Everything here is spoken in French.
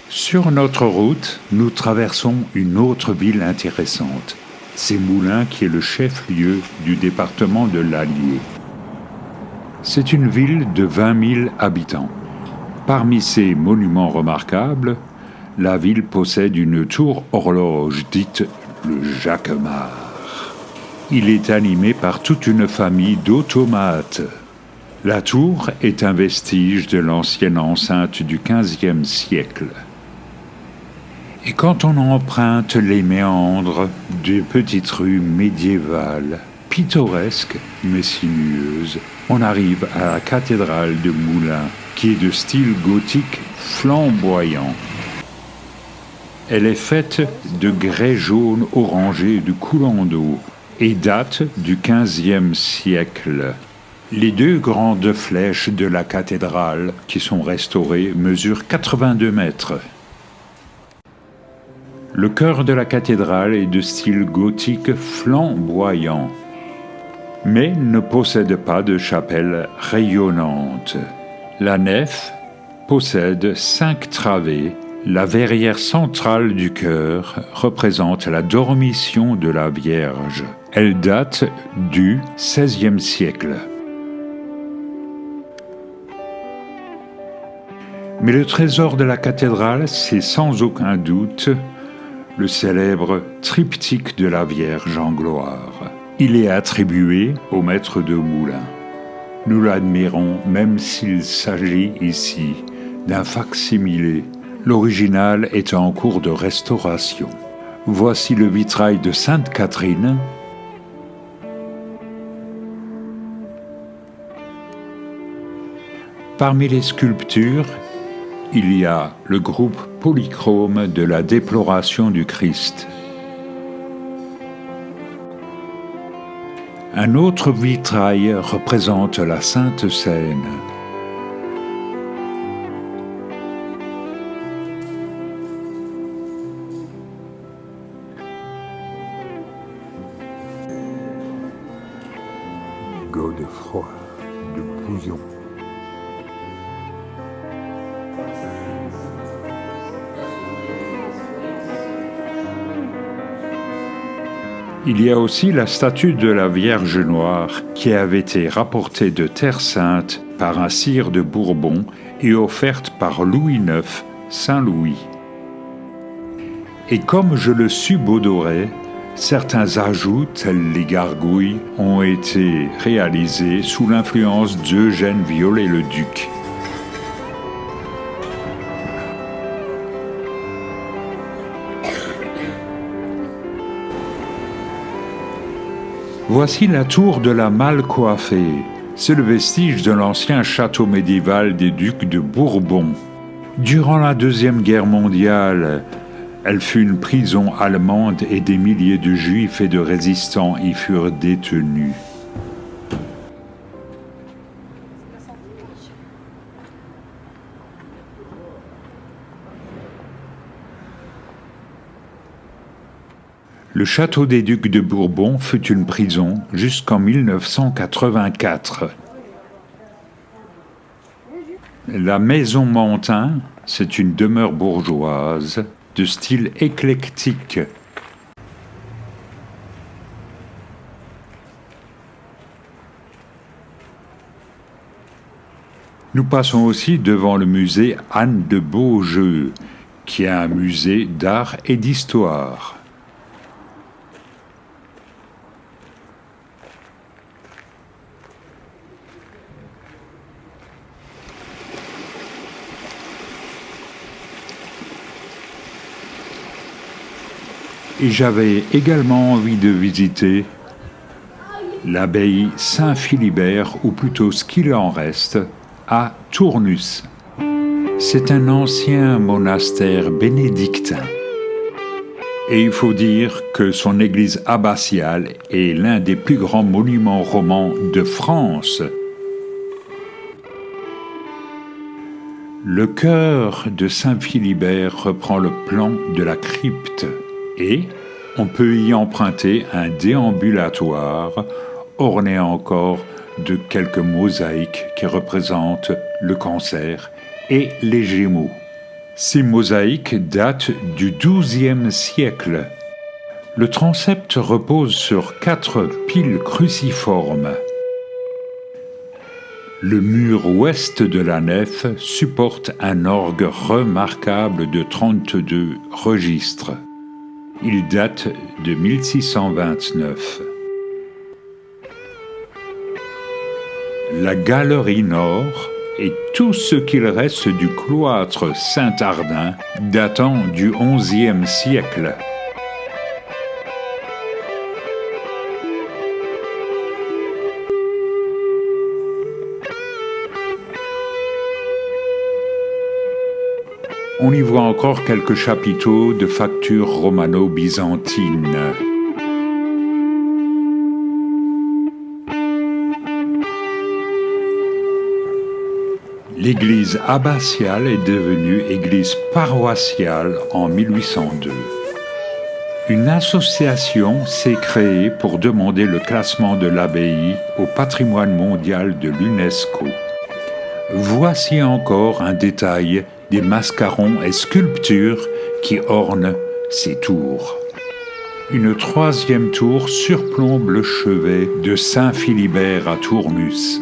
Sur notre route, nous traversons une autre ville intéressante. C'est Moulins qui est le chef-lieu du département de l'Allier. C'est une ville de 20 000 habitants. Parmi ses monuments remarquables, la ville possède une tour horloge dite le Jacquemart. Il est animé par toute une famille d'automates. La tour est un vestige de l'ancienne enceinte du XVe siècle. Et quand on emprunte les méandres de petites rues médiévales, pittoresques mais sinueuses, on arrive à la cathédrale de Moulins, qui est de style gothique flamboyant. Elle est faite de grès jaune orangé de coulant d'eau et date du XVe siècle. Les deux grandes flèches de la cathédrale, qui sont restaurées, mesurent 82 mètres. Le chœur de la cathédrale est de style gothique flamboyant, mais ne possède pas de chapelle rayonnante. La nef possède 5 travées. La verrière centrale du chœur représente la dormition de la Vierge. Elle date du XVIe siècle. Mais le trésor de la cathédrale, c'est sans aucun doute le célèbre triptyque de la Vierge en gloire. Il est attribué au maître de Moulins. Nous l'admirons même s'il s'agit ici d'un fac-similé. L'original est en cours de restauration. Voici le vitrail de Sainte Catherine. Parmi les sculptures, il y a le groupe polychrome de la déploration du Christ. Un autre vitrail représente la Sainte Seine. Godefroy de Bouillon. Il y a aussi la statue de la Vierge Noire qui avait été rapportée de Terre Sainte par un sire de Bourbon et offerte par Louis IX, Saint-Louis. Et comme je le subodorais, certains ajouts, tels les gargouilles, ont été réalisés sous l'influence d'Eugène Viollet-le-Duc. Voici la tour de la Mal-Coiffée. C'est le vestige de l'ancien château médiéval des ducs de Bourbon. Durant la Deuxième Guerre mondiale, elle fut une prison allemande et des milliers de juifs et de résistants y furent détenus. Le château des ducs de Bourbon fut une prison jusqu'en 1984. La maison Mantin, c'est une demeure bourgeoise de style éclectique. Nous passons aussi devant le musée Anne de Beaujeu, qui est un musée d'art et d'histoire. Et j'avais également envie de visiter l'abbaye Saint-Philibert, ou plutôt ce qu'il en reste, à Tournus. C'est un ancien monastère bénédictin. Et il faut dire que son église abbatiale est l'un des plus grands monuments romans de France. Le chœur de Saint-Philibert reprend le plan de la crypte. Et on peut y emprunter un déambulatoire orné encore de quelques mosaïques qui représentent le cancer et les Gémeaux. Ces mosaïques datent du XIIe siècle. Le transept repose sur 4 piles cruciformes. Le mur ouest de la nef supporte un orgue remarquable de 32 registres. Il date de 1629. La galerie nord et tout ce qu'il reste du cloître Saint-Ardin datant du XIe siècle. On y voit encore quelques chapiteaux de facture romano-byzantine. L'église abbatiale est devenue église paroissiale en 1802. Une association s'est créée pour demander le classement de l'abbaye au patrimoine mondial de l'UNESCO. Voici encore un détail des mascarons et sculptures qui ornent ces tours. Une 3e tour surplombe le chevet de Saint-Philibert à Tournus.